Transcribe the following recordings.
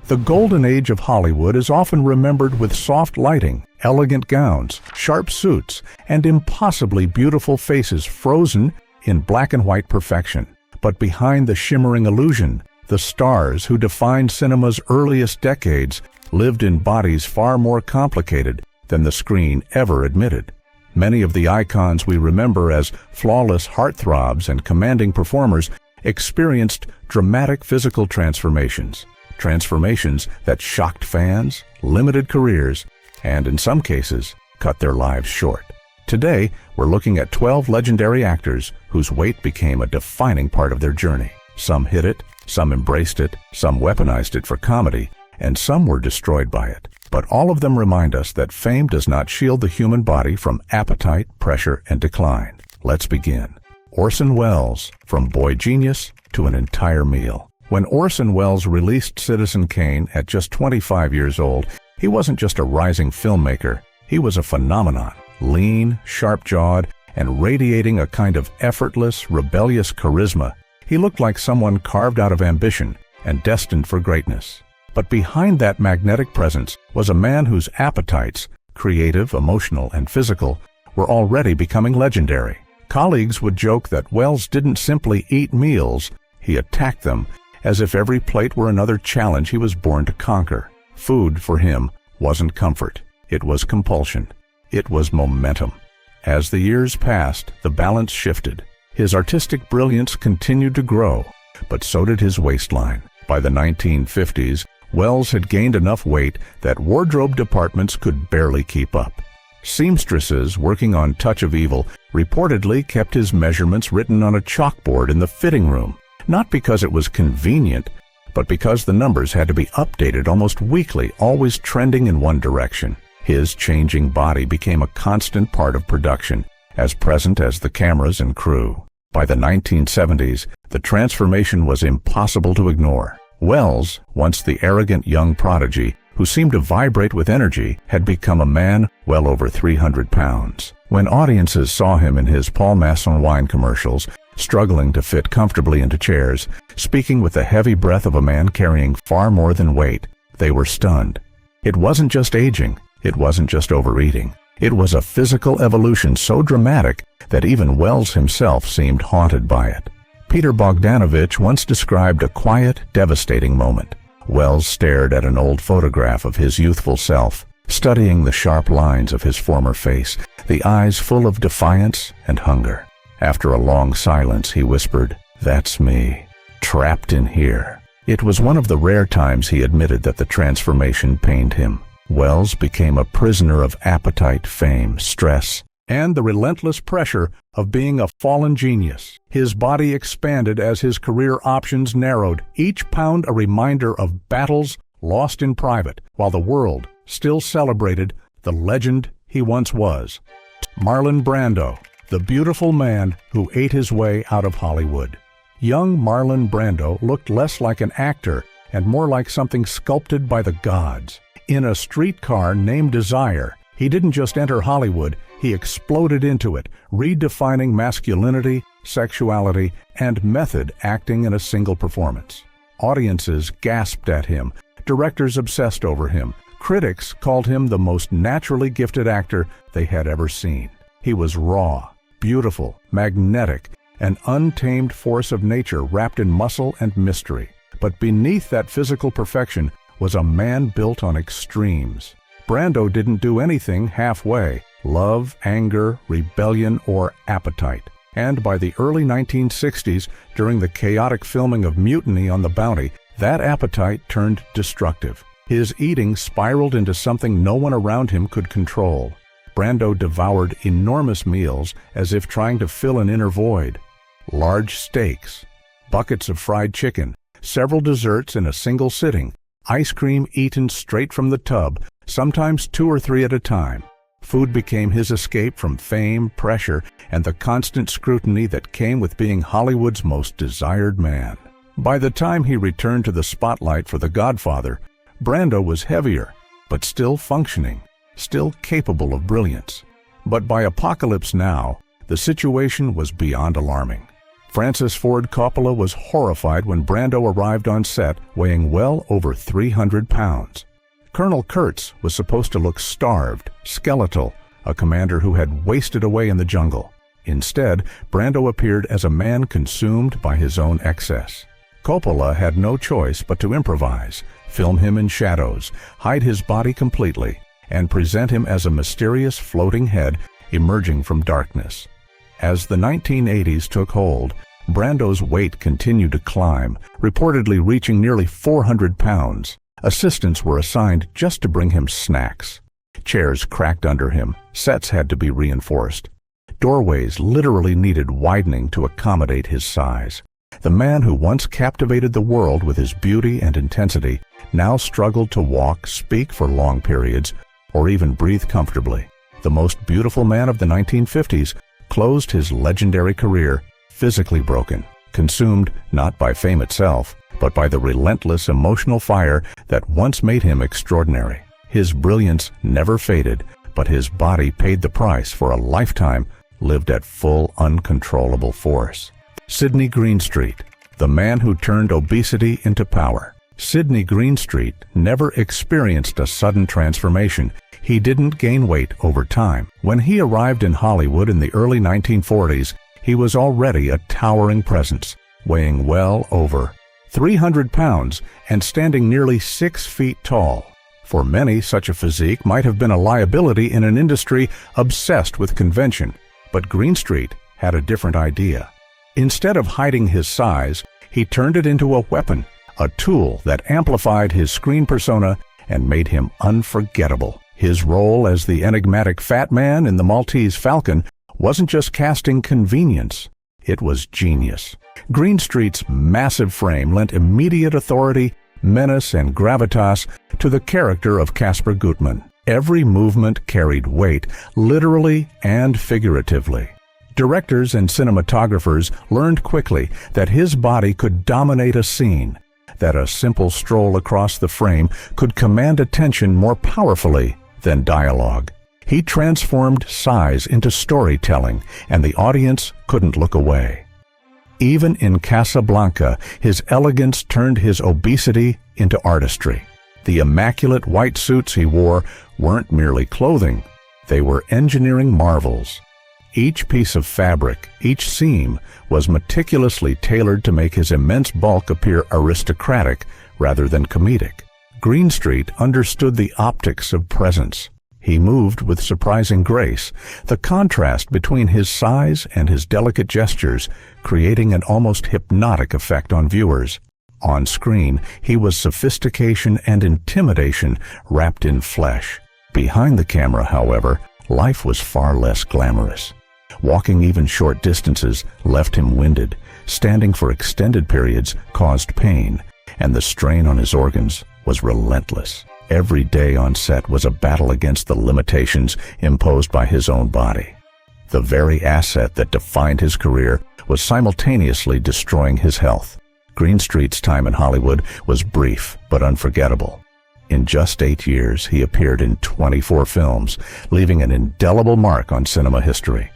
The golden age of Hollywood is often remembered with soft lighting, elegant gowns, sharp suits, and impossibly beautiful faces frozen in black and white perfection. But behind the shimmering illusion, the stars who defined cinema's earliest decades lived in bodies far more complicated than the screen ever admitted. Many of the icons we remember as flawless heartthrobs and commanding performers experienced dramatic physical transformations that shocked fans, limited careers, and in some cases, cut their lives short. Today, we're looking at 12 legendary actors whose weight became a defining part of their journey. Some hid it, some embraced it, some weaponized it for comedy, and some were destroyed by it. But all of them remind us that fame does not shield the human body from appetite, pressure, and decline. Let's begin. Orson Welles, from boy genius to an entire meal. When Orson Welles released Citizen Kane at just 25 years old, he wasn't just a rising filmmaker, he was a phenomenon. Lean, sharp-jawed, and radiating a kind of effortless, rebellious charisma, he looked like someone carved out of ambition and destined for greatness. But behind that magnetic presence was a man whose appetites, creative, emotional, and physical, were already becoming legendary. Colleagues would joke that Welles didn't simply eat meals, he attacked them, as if every plate were another challenge he was born to conquer. Food, for him, wasn't comfort. It was compulsion. It was momentum. As the years passed, the balance shifted. His artistic brilliance continued to grow, but so did his waistline. By the 1950s, Welles had gained enough weight that wardrobe departments could barely keep up. Seamstresses working on Touch of Evil reportedly kept his measurements written on a chalkboard in the fitting room, not because it was convenient, but because the numbers had to be updated almost weekly, always trending in one direction. His changing body became a constant part of production, as present as the cameras and crew. By the 1970s, the transformation was impossible to ignore. Welles, once the arrogant young prodigy who seemed to vibrate with energy, had become a man well over 300 pounds. When audiences saw him in his Paul Masson wine commercials, struggling to fit comfortably into chairs, speaking with the heavy breath of a man carrying far more than weight, they were stunned. It wasn't just aging, it wasn't just overeating. It was a physical evolution so dramatic that even Welles himself seemed haunted by it. Peter Bogdanovich once described a quiet, devastating moment. Welles stared at an old photograph of his youthful self, studying the sharp lines of his former face, the eyes full of defiance and hunger. After a long silence, he whispered, "That's me, trapped in here." It was one of the rare times he admitted that the transformation pained him. Welles became a prisoner of appetite, fame, stress, and the relentless pressure of being a fallen genius. His body expanded as his career options narrowed, each pound a reminder of battles lost in private, while the world still celebrated the legend he once was. Marlon Brando, the beautiful man who ate his way out of Hollywood. Young Marlon Brando looked less like an actor and more like something sculpted by the gods. In a streetcar named Desire, he didn't just enter Hollywood, he exploded into it, redefining masculinity, sexuality, and method acting in a single performance. Audiences gasped at him, directors obsessed over him, critics called him the most naturally gifted actor they had ever seen. He was raw, beautiful, magnetic, an untamed force of nature wrapped in muscle and mystery. But beneath that physical perfection was a man built on extremes. Brando didn't do anything halfway: love, anger, rebellion, or appetite. And by the early 1960s, during the chaotic filming of Mutiny on the Bounty, that appetite turned destructive. His eating spiraled into something no one around him could control. Brando devoured enormous meals as if trying to fill an inner void. Large steaks, buckets of fried chicken, several desserts in a single sitting, ice cream eaten straight from the tub, sometimes 2 or 3 at a time. Food became his escape from fame, pressure, and the constant scrutiny that came with being Hollywood's most desired man. By the time he returned to the spotlight for The Godfather, Brando was heavier, but still functioning, still capable of brilliance. But by Apocalypse Now, the situation was beyond alarming. Francis Ford Coppola was horrified when Brando arrived on set weighing well over 300 pounds. Colonel Kurtz was supposed to look starved, skeletal, a commander who had wasted away in the jungle. Instead, Brando appeared as a man consumed by his own excess. Coppola had no choice but to improvise, film him in shadows, hide his body completely, and present him as a mysterious floating head emerging from darkness. As the 1980s took hold, Brando's weight continued to climb, reportedly reaching nearly 400 pounds. Assistants were assigned just to bring him snacks. Chairs cracked under him, sets had to be reinforced. Doorways literally needed widening to accommodate his size. The man who once captivated the world with his beauty and intensity now struggled to walk, speak for long periods, or even breathe comfortably. The most beautiful man of the 1950s closed his legendary career physically broken, consumed not by fame itself, but by the relentless emotional fire that once made him extraordinary. His brilliance never faded, but his body paid the price for a lifetime lived at full uncontrollable force. Sidney Greenstreet, the man who turned obesity into power. Sidney Greenstreet never experienced a sudden transformation. He didn't gain weight over time. When he arrived in Hollywood in the early 1940s, he was already a towering presence, weighing well over 300 pounds and standing nearly 6 feet tall. For many, such a physique might have been a liability in an industry obsessed with convention, but Greenstreet had a different idea. Instead of hiding his size, he turned it into a weapon, a tool that amplified his screen persona and made him unforgettable. His role as the enigmatic fat man in The Maltese Falcon wasn't just casting convenience, it was genius. Greenstreet's massive frame lent immediate authority, menace, and gravitas to the character of Casper Gutman. Every movement carried weight, literally and figuratively. Directors and cinematographers learned quickly that his body could dominate a scene, that a simple stroll across the frame could command attention more powerfully than dialogue. He transformed size into storytelling, and the audience couldn't look away. Even in Casablanca, his elegance turned his obesity into artistry. The immaculate white suits he wore weren't merely clothing, they were engineering marvels. Each piece of fabric, each seam, was meticulously tailored to make his immense bulk appear aristocratic rather than comedic. Greenstreet understood the optics of presence. He moved with surprising grace, the contrast between his size and his delicate gestures creating an almost hypnotic effect on viewers. On screen, he was sophistication and intimidation wrapped in flesh. Behind the camera, however, life was far less glamorous. Walking even short distances left him winded, standing for extended periods caused pain, and the strain on his organs was relentless. Every day on set was a battle against the limitations imposed by his own body. The very asset that defined his career was simultaneously destroying his health. Greenstreet's time in Hollywood was brief but unforgettable. In just 8 years, he appeared in 24 films, leaving an indelible mark on cinema history.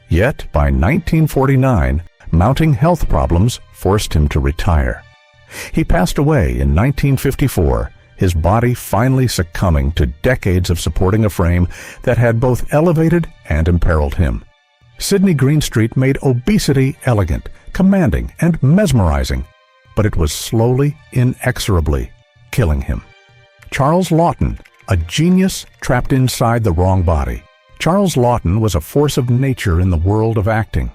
Yet, by 1949, mounting health problems forced him to retire. He passed away in 1954, his body finally succumbing to decades of supporting a frame that had both elevated and imperiled him. Sidney Greenstreet made obesity elegant, commanding, and mesmerizing, but it was slowly, inexorably killing him. Charles Laughton, a genius trapped inside the wrong body. Charles Laughton was a force of nature in the world of acting,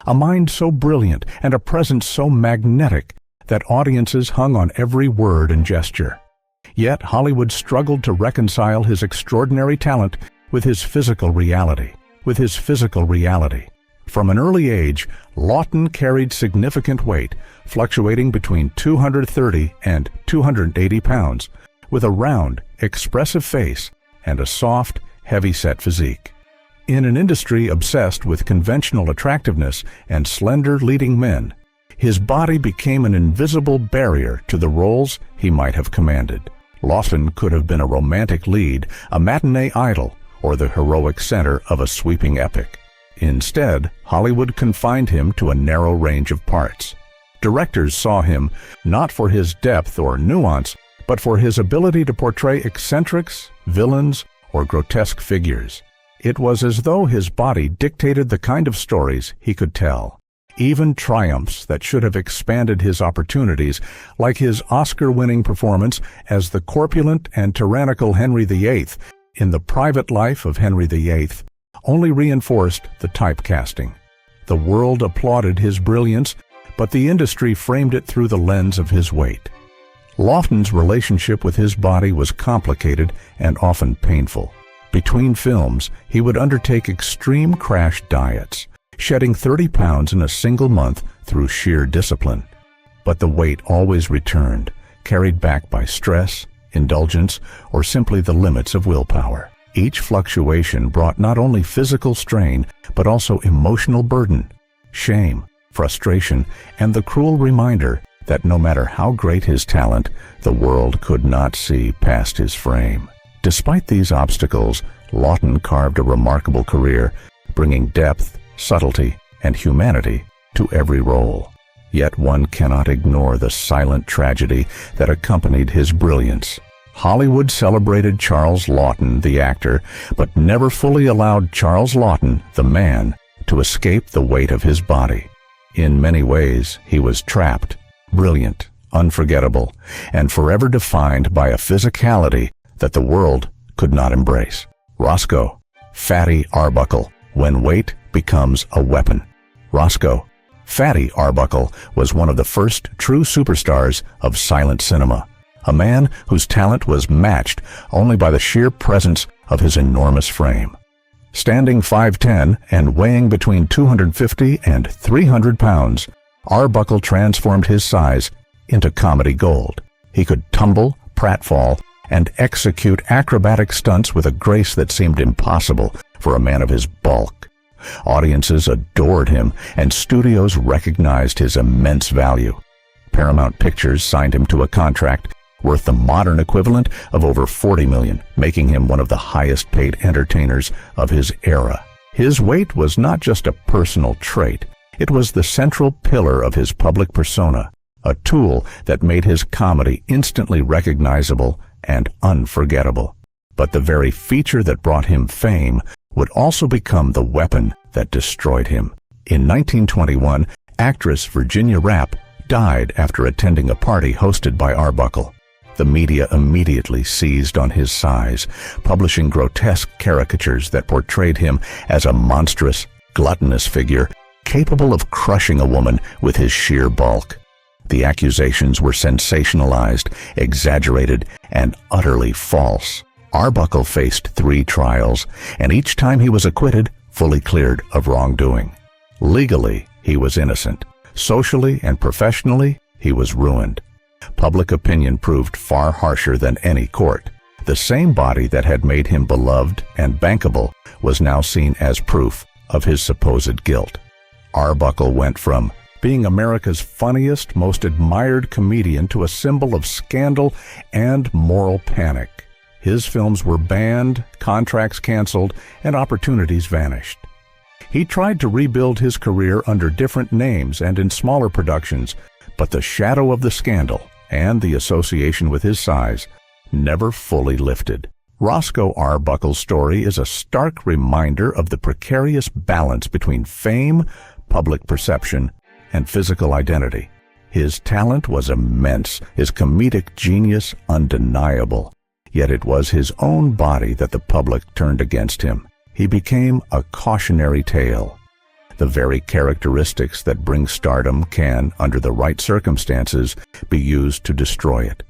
a mind so brilliant and a presence so magnetic that audiences hung on every word and gesture. Yet Hollywood struggled to reconcile his extraordinary talent with his physical reality. From an early age, Laughton carried significant weight, fluctuating between 230 and 280 pounds, with a round, expressive face and a soft, heavy-set physique. In an industry obsessed with conventional attractiveness and slender leading men, his body became an invisible barrier to the roles he might have commanded. Laughton could have been a romantic lead, a matinee idol, or the heroic center of a sweeping epic. Instead, Hollywood confined him to a narrow range of parts. Directors saw him not for his depth or nuance, but for his ability to portray eccentrics, villains, or grotesque figures. It was as though his body dictated the kind of stories he could tell. Even triumphs that should have expanded his opportunities, like his Oscar-winning performance as the corpulent and tyrannical Henry VIII in The Private Life of Henry VIII, only reinforced the typecasting. The world applauded his brilliance, but the industry framed it through the lens of his weight. Laughton's relationship with his body was complicated and often painful. Between films, he would undertake extreme crash diets, shedding 30 pounds in a single month through sheer discipline. But the weight always returned, carried back by stress, indulgence, or simply the limits of willpower. Each fluctuation brought not only physical strain, but also emotional burden, shame, frustration, and the cruel reminder that no matter how great his talent, the world could not see past his frame. Despite these obstacles, Laughton carved a remarkable career, bringing depth, subtlety, and humanity to every role. Yet one cannot ignore the silent tragedy that accompanied his brilliance. Hollywood celebrated Charles Laughton, the actor, but never fully allowed Charles Laughton, the man, to escape the weight of his body. In many ways, he was trapped, brilliant, unforgettable, and forever defined by a physicality that the world could not embrace. Roscoe, Fatty Arbuckle, when weight becomes a weapon. Roscoe, Fatty Arbuckle, was one of the first true superstars of silent cinema, a man whose talent was matched only by the sheer presence of his enormous frame. Standing 5'10" and weighing between 250 and 300 pounds, Arbuckle transformed his size into comedy gold. He could tumble, pratfall, and execute acrobatic stunts with a grace that seemed impossible for a man of his bulk. Audiences adored him, and studios recognized his immense value. Paramount Pictures signed him to a contract worth the modern equivalent of over $40 million, making him one of the highest-paid entertainers of his era. His weight was not just a personal trait, it was the central pillar of his public persona, a tool that made his comedy instantly recognizable and unforgettable. But the very feature that brought him fame would also become the weapon that destroyed him. In 1921, actress Virginia Rappe died after attending a party hosted by Arbuckle. The media immediately seized on his size, publishing grotesque caricatures that portrayed him as a monstrous, gluttonous figure capable of crushing a woman with his sheer bulk. The accusations were sensationalized, exaggerated, and utterly false. Arbuckle faced 3 trials, and each time he was acquitted, fully cleared of wrongdoing. Legally, he was innocent. Socially and professionally, he was ruined. Public opinion proved far harsher than any court. The same body that had made him beloved and bankable was now seen as proof of his supposed guilt. Arbuckle went from being America's funniest, most admired comedian to a symbol of scandal and moral panic. His films were banned, contracts canceled, and opportunities vanished. He tried to rebuild his career under different names and in smaller productions, but the shadow of the scandal and the association with his size never fully lifted. Roscoe Arbuckle's story is a stark reminder of the precarious balance between fame, public perception, and physical identity. His talent was immense, his comedic genius undeniable, yet it was his own body that the public turned against him. He became a cautionary tale. The very characteristics that bring stardom can, under the right circumstances, be used to destroy it.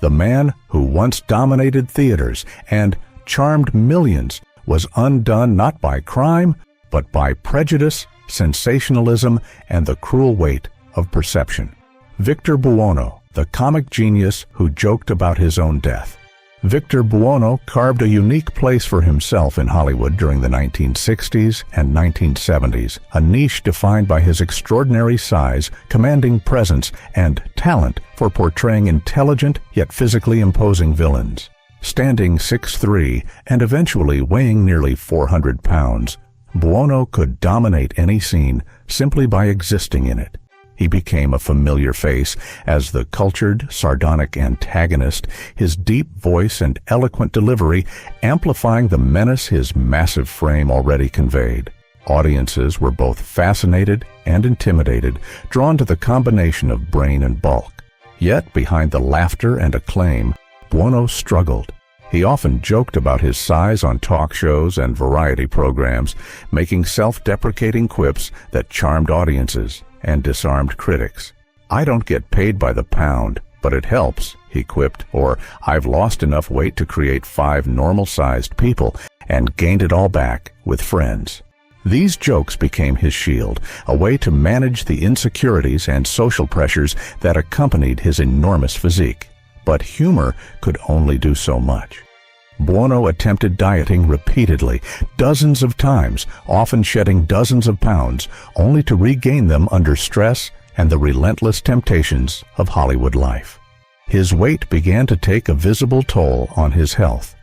The man who once dominated theaters and charmed millions was undone not by crime, but by prejudice, sensationalism, and the cruel weight of perception. Victor Buono, the comic genius who joked about his own death. Victor Buono carved a unique place for himself in Hollywood during the 1960s and 1970s, a niche defined by his extraordinary size, commanding presence, and talent for portraying intelligent yet physically imposing villains. Standing 6'3" and eventually weighing nearly 400 pounds, Buono could dominate any scene simply by existing in it. He became a familiar face as the cultured, sardonic antagonist, his deep voice and eloquent delivery amplifying the menace his massive frame already conveyed. Audiences were both fascinated and intimidated, drawn to the combination of brain and bulk. Yet, behind the laughter and acclaim, Buono struggled. He often joked about his size on talk shows and variety programs, making self-deprecating quips that charmed audiences and disarmed critics. "I don't get paid by the pound, but it helps," he quipped, or "I've lost enough weight to create 5 normal-sized people and gained it all back with friends." These jokes became his shield, a way to manage the insecurities and social pressures that accompanied his enormous physique. But humor could only do so much. Buono attempted dieting repeatedly, dozens of times, often shedding dozens of pounds, only to regain them under stress and the relentless temptations of Hollywood life. His weight began to take a visible toll on his health.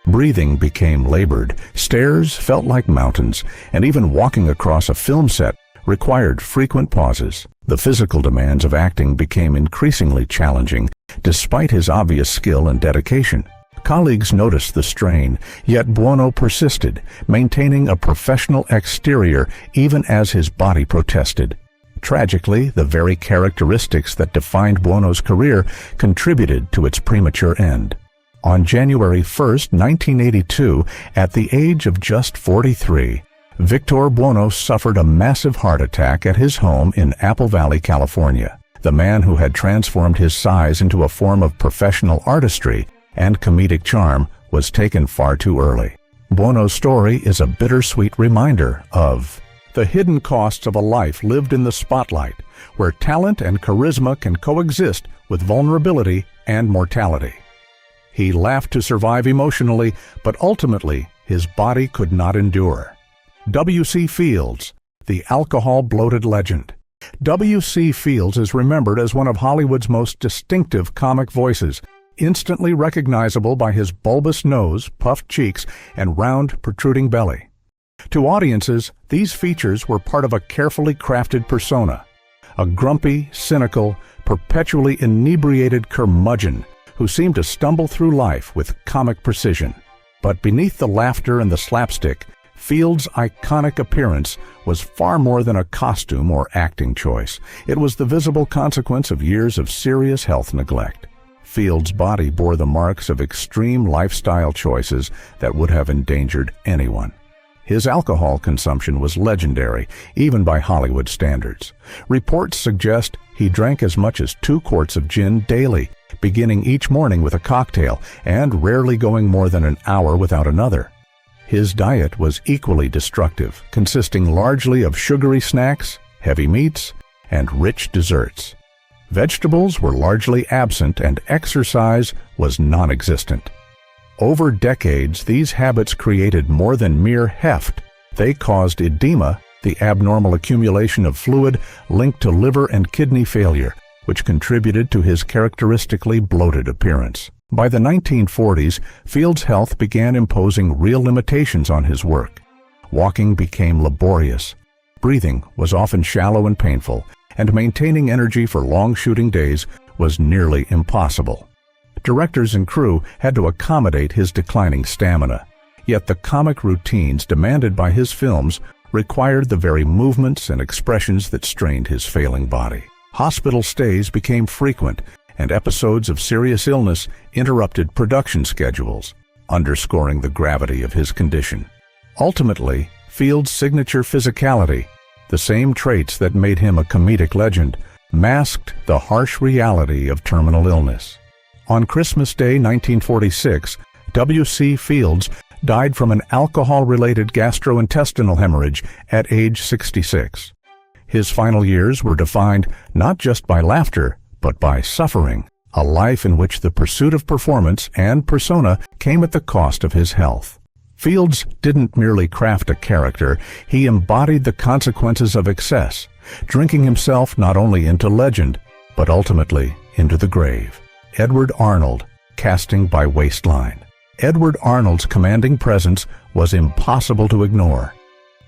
Breathing became labored, stairs felt like mountains, and even walking across a film set required frequent pauses. The physical demands of acting became increasingly challenging, despite his obvious skill and dedication. Colleagues noticed the strain, yet Buono persisted, maintaining a professional exterior even as his body protested. Tragically, the very characteristics that defined Buono's career contributed to its premature end. On January 1, 1982, at the age of just 43, Victor Buono suffered a massive heart attack at his home in Apple Valley, California. The man who had transformed his size into a form of professional artistry and comedic charm was taken far too early. Buono's story is a bittersweet reminder of the hidden costs of a life lived in the spotlight, where talent and charisma can coexist with vulnerability and mortality. He laughed to survive emotionally, but ultimately his body could not endure. W.C. Fields, the alcohol-bloated legend. W.C. Fields is remembered as one of Hollywood's most distinctive comic voices, instantly recognizable by his bulbous nose, puffed cheeks, and round, protruding belly. To audiences, these features were part of a carefully crafted persona, a grumpy, cynical, perpetually inebriated curmudgeon who seemed to stumble through life with comic precision. But beneath the laughter and the slapstick, Fields' iconic appearance was far more than a costume or acting choice. It was the visible consequence of years of serious health neglect. Fields' body bore the marks of extreme lifestyle choices that would have endangered anyone. His alcohol consumption was legendary, even by Hollywood standards. Reports suggest he drank as much as 2 quarts of gin daily, beginning each morning with a cocktail and rarely going more than an hour without another. His diet was equally destructive, consisting largely of sugary snacks, heavy meats, and rich desserts. Vegetables were largely absent and exercise was non-existent. Over decades, these habits created more than mere heft. They caused edema, the abnormal accumulation of fluid linked to liver and kidney failure, which contributed to his characteristically bloated appearance. By the 1940s, Fields' health began imposing real limitations on his work. Walking became laborious. Breathing was often shallow and painful, and maintaining energy for long shooting days was nearly impossible. Directors and crew had to accommodate his declining stamina, yet the comic routines demanded by his films required the very movements and expressions that strained his failing body. Hospital stays became frequent, and episodes of serious illness interrupted production schedules, underscoring the gravity of his condition. Ultimately, Fields' signature physicality, the same traits that made him a comedic legend, masked the harsh reality of terminal illness. On Christmas Day 1946, W.C. Fields died from an alcohol-related gastrointestinal hemorrhage at age 66. His final years were defined not just by laughter, but by suffering, a life in which the pursuit of performance and persona came at the cost of his health. Fields didn't merely craft a character, he embodied the consequences of excess, drinking himself not only into legend, but ultimately into the grave. Edward Arnold, casting by Waistline. Edward Arnold's commanding presence was impossible to ignore.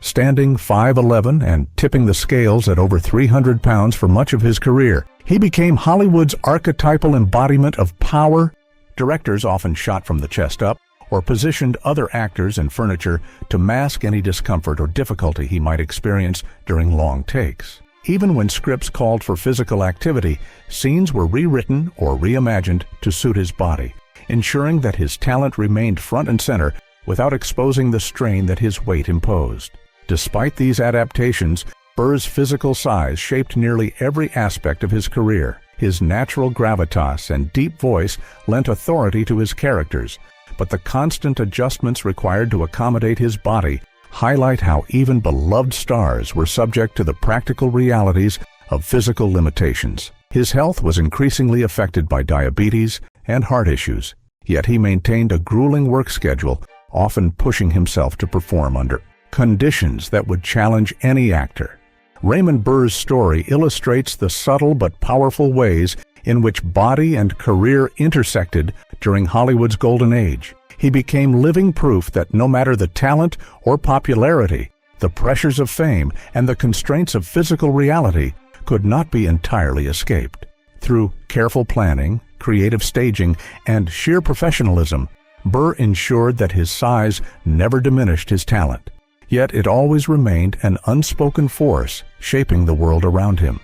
Standing 5'11" and tipping the scales at over 300 pounds for much of his career, he became Hollywood's archetypal embodiment of power. Directors often shot from the chest up or positioned other actors and furniture to mask any discomfort or difficulty he might experience during long takes. Even when scripts called for physical activity, scenes were rewritten or reimagined to suit his body, ensuring that his talent remained front and center without exposing the strain that his weight imposed. Despite these adaptations, Burr's physical size shaped nearly every aspect of his career. His natural gravitas and deep voice lent authority to his characters, but the constant adjustments required to accommodate his body highlight how even beloved stars were subject to the practical realities of physical limitations. His health was increasingly affected by diabetes and heart issues, yet he maintained a grueling work schedule, often pushing himself to perform under conditions that would challenge any actor. Raymond Burr's story illustrates the subtle but powerful ways in which body and career intersected during Hollywood's golden age. He became living proof that no matter the talent or popularity, the pressures of fame and the constraints of physical reality could not be entirely escaped. Through careful planning, creative staging, and sheer professionalism, Burr ensured that his size never diminished his talent. Yet it always remained an unspoken force shaping the world around him.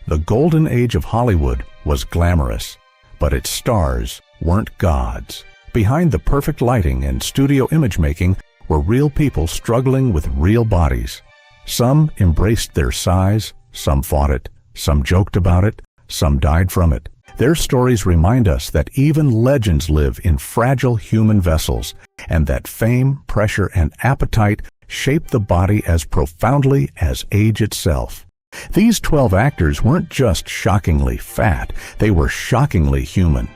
The golden age of Hollywood was glamorous, but its stars weren't gods. Behind the perfect lighting and studio image making were real people struggling with real bodies. Some embraced their size, some fought it, some joked about it, some died from it. Their stories remind us that even legends live in fragile human vessels, and that fame, pressure, and appetite shape the body as profoundly as age itself. These 12 actors weren't just shockingly fat, they were shockingly human.